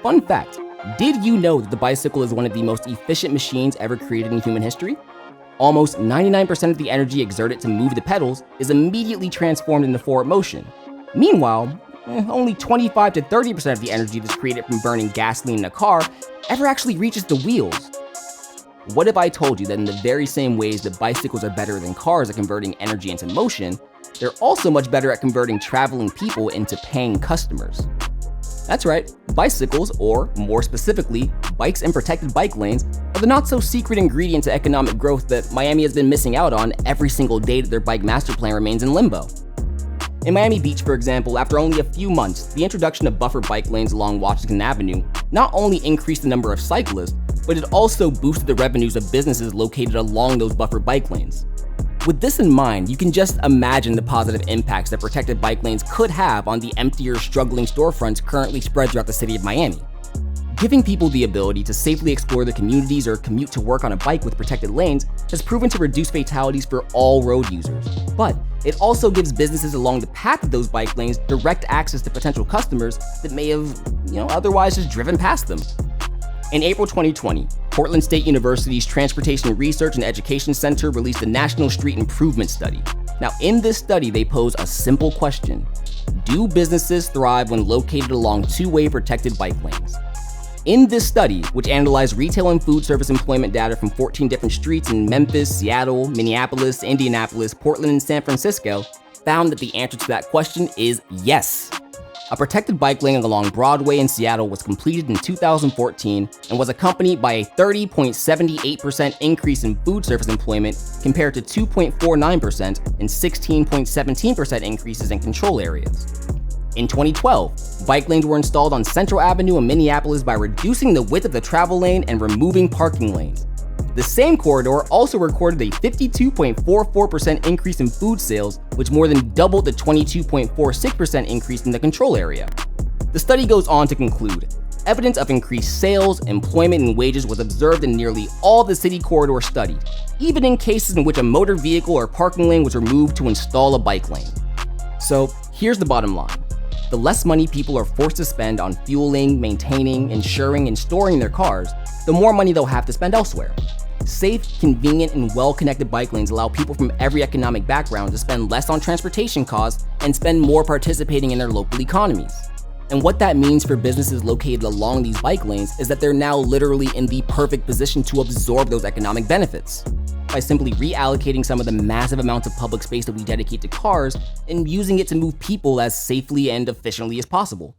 Fun fact, did you know that the bicycle is one of the most efficient machines ever created in human history? Almost 99% of the energy exerted to move the pedals is immediately transformed into forward motion. Meanwhile, only 25 to 30% of the energy that's created from burning gasoline in a car ever actually reaches the wheels. What if I told you that in the very same ways that bicycles are better than cars at converting energy into motion, they're also much better at converting traveling people into paying customers? That's right, bicycles, or more specifically, bikes and protected bike lanes, are the not-so-secret ingredient to economic growth that Miami has been missing out on every single day that their bike master plan remains in limbo. In Miami Beach, for example, after only a few months, the introduction of buffer bike lanes along Washington Avenue not only increased the number of cyclists, but it also boosted the revenues of businesses located along those buffer bike lanes. With this in mind, you can just imagine the positive impacts that protected bike lanes could have on the emptier, struggling storefronts currently spread throughout the city of Miami. Giving people the ability to safely explore their communities or commute to work on a bike with protected lanes has proven to reduce fatalities for all road users. But it also gives businesses along the path of those bike lanes direct access to potential customers that may have, otherwise just driven past them. In April 2020, Portland State University's Transportation Research and Education Center released the National Street Improvement Study. Now, in this study, they pose a simple question: do businesses thrive when located along two-way protected bike lanes? In this study, which analyzed retail and food service employment data from 14 different streets in Memphis, Seattle, Minneapolis, Indianapolis, Portland, and San Francisco, found that the answer to that question is yes. A protected bike lane along Broadway in Seattle was completed in 2014 and was accompanied by a 30.78% increase in food service employment compared to 2.49% and 16.17% increases in control areas. In 2012, bike lanes were installed on Central Avenue in Minneapolis by reducing the width of the travel lane and removing parking lanes. The same corridor also recorded a 52.44% increase in food sales, which more than doubled the 22.46% increase in the control area. The study goes on to conclude, evidence of increased sales, employment, and wages was observed in nearly all the city corridors studied, even in cases in which a motor vehicle or parking lane was removed to install a bike lane. So here's the bottom line. The less money people are forced to spend on fueling, maintaining, insuring, and storing their cars, the more money they'll have to spend elsewhere. Safe, convenient, and well-connected bike lanes allow people from every economic background to spend less on transportation costs and spend more participating in their local economies. And what that means for businesses located along these bike lanes is that they're now literally in the perfect position to absorb those economic benefits by simply reallocating some of the massive amounts of public space that we dedicate to cars and using it to move people as safely and efficiently as possible.